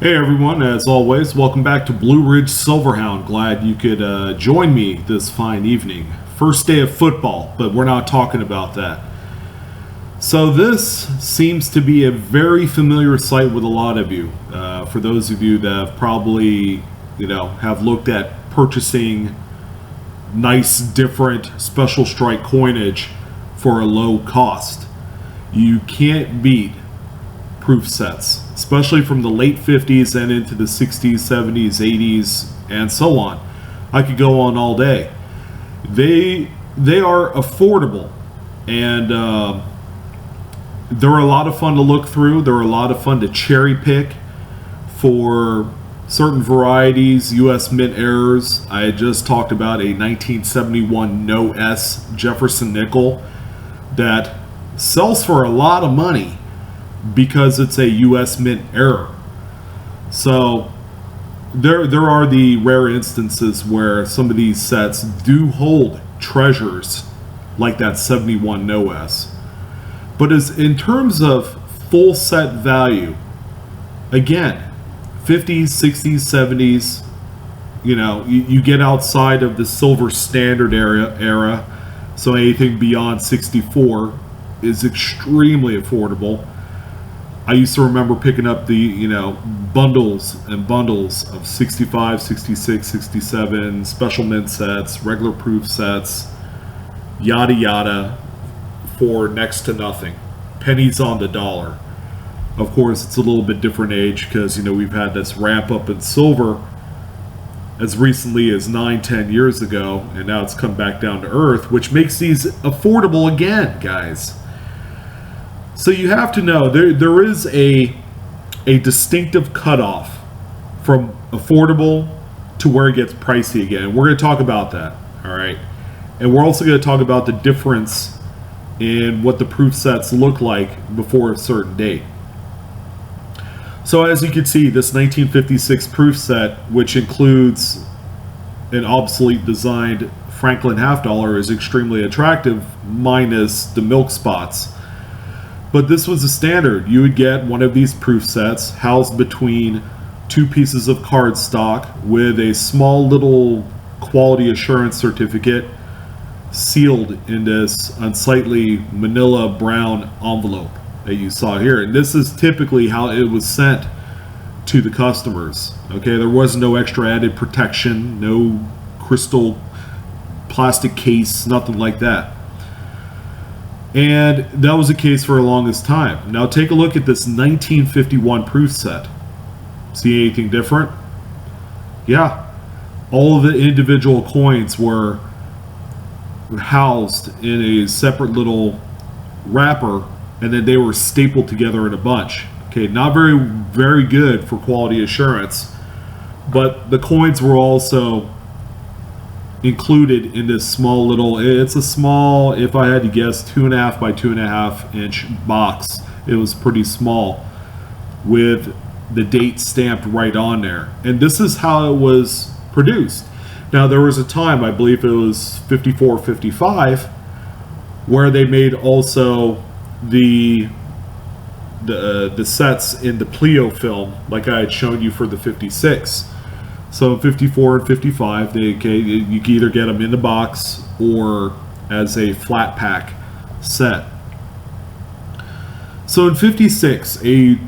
Hey everyone, as always, welcome back to Blue Ridge Silverhound. Glad you could join me this fine evening. First day of football, but we're not talking about that. So this seems to be a very familiar sight with a lot of you. For those of you that have probably, have looked at purchasing nice, different special strike coinage for a low cost. You can't beat proof sets, especially from the late 50s and into the 60s, 70s, 80s, and so on. I could go on all day. They are affordable, and they're a lot of fun to look through. They're a lot of fun to cherry pick for certain varieties, U.S. Mint errors. I had just talked about a 1971 No S Jefferson nickel that sells for a lot of money because it's a U.S. Mint error. So there are the rare instances where some of these sets do hold treasures like that 71 No S. But as in terms of full set value, again, 50s, 60s, 70s, you get outside of the silver standard era, so anything beyond 64 is extremely affordable. I used to remember picking up the, bundles and bundles of 65, 66, 67, special mint sets, regular proof sets, yada yada, for next to nothing. Pennies on the dollar. Of course, it's a little bit different age because, we've had this ramp up in silver as recently as 9-10 years ago, and now it's come back down to earth, which makes these affordable again, guys. So you have to know there is a distinctive cutoff from affordable to where it gets pricey again. We're going to talk about that, all right? And we're also going to talk about the difference in what the proof sets look like before a certain date. So as you can see, this 1956 proof set, which includes an obsolete designed Franklin half dollar, is extremely attractive, minus the milk spots. But this was a standard. You would get one of these proof sets housed between two pieces of cardstock with a small little quality assurance certificate sealed in this unsightly manila brown envelope that you saw here. And this is typically how it was sent to the customers. Okay, there was no extra added protection, no crystal plastic case, nothing like that. And that was the case for the longest time. Now take a look at this 1951 proof set. See anything different? Yeah. All of the individual coins were housed in a separate little wrapper, and then they were stapled together in a bunch. Okay, not very good for quality assurance, but the coins were also included in this small little, it's a small, if I had to guess, 2.5 by 2.5 inch box. It was pretty small with the date stamped right on there. And this is how it was produced. Now there was a time, I believe it was 54, 55, where they made also the sets in the Pleo film, like I had shown you for the 56. So 54 and 55, you can either get them in the box or as a flat pack set. So in 56, a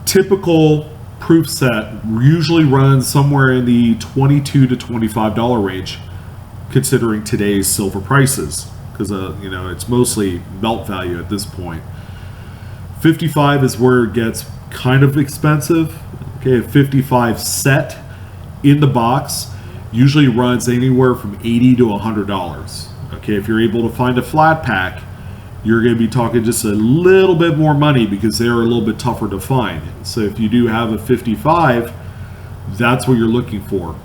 typical proof set usually runs somewhere in the $22 to $25 range, considering today's silver prices, because it's mostly melt value at this point. 55 is where it gets kind of expensive. Okay, a 55 set in the box usually runs anywhere from $80 to $100. Okay, if you're able to find a flat pack, you're going to be talking just a little bit more money because they're a little bit tougher to find. So if you do have a 55, that's what you're looking for.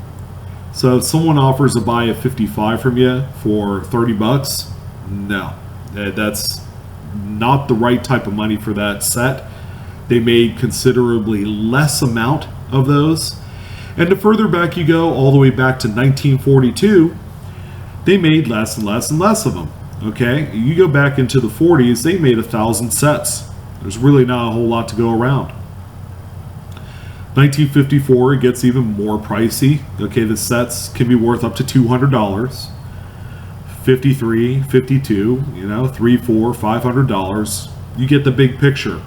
So if someone offers to buy a 55 from you for $30, no, that's not the right type of money for that set. They made considerably less amount of those. And the further back you go, all the way back to 1942, they made less and less and less of them. Okay, you go back into the 40s, they made 1,000 sets. There's really not a whole lot to go around. 1954, it gets even more pricey. Okay, the sets can be worth up to $200. 53, 52, you know, $300, $400, $500. You get the big picture.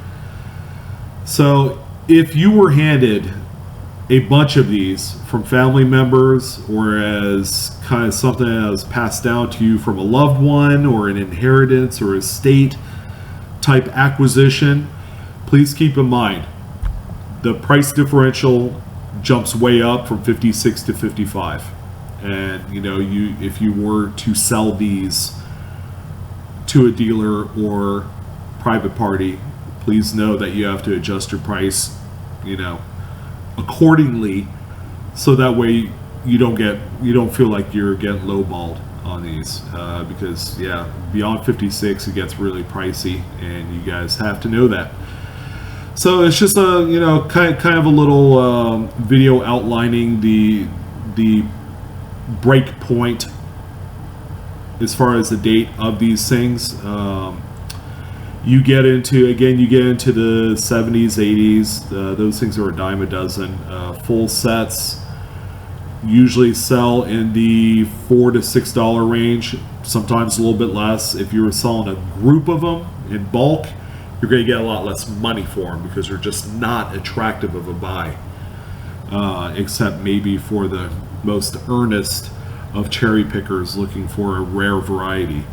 So if you were handed a bunch of these from family members, or as kind of something that was passed down to you from a loved one, or an inheritance or estate type acquisition, please keep in mind the price differential jumps way up from 56 to 55. And you know, if you were to sell these to a dealer or private party, please know that you have to adjust your price, you know, accordingly, so that way you don't feel like you're getting lowballed on these, because yeah, beyond 56 it gets really pricey, and you guys have to know that. So it's just a, you know, kind of a little video outlining the break point as far as the date of these things. You get into the 70s, 80s. Those things are a dime a dozen. Full sets usually sell in the $4 to $6 range, sometimes a little bit less. If you were selling a group of them in bulk, you're going to get a lot less money for them because they're just not attractive of a buy, except maybe for the most earnest of cherry pickers looking for a rare variety.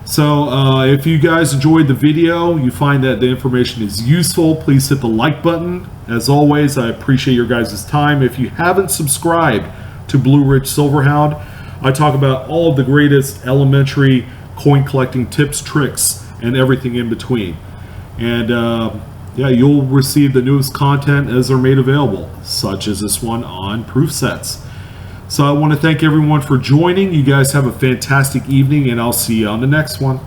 So if you guys enjoyed the video, you find that the information is useful, please hit the like button. As always, I appreciate your guys' time. If you haven't subscribed to Blue Ridge Silverhound, I talk about all of the greatest elementary coin collecting tips, tricks, and everything in between. And yeah, you'll receive the newest content as they're made available, such as this one on proof sets. So I want to thank everyone for joining. You guys have a fantastic evening, and I'll see you on the next one.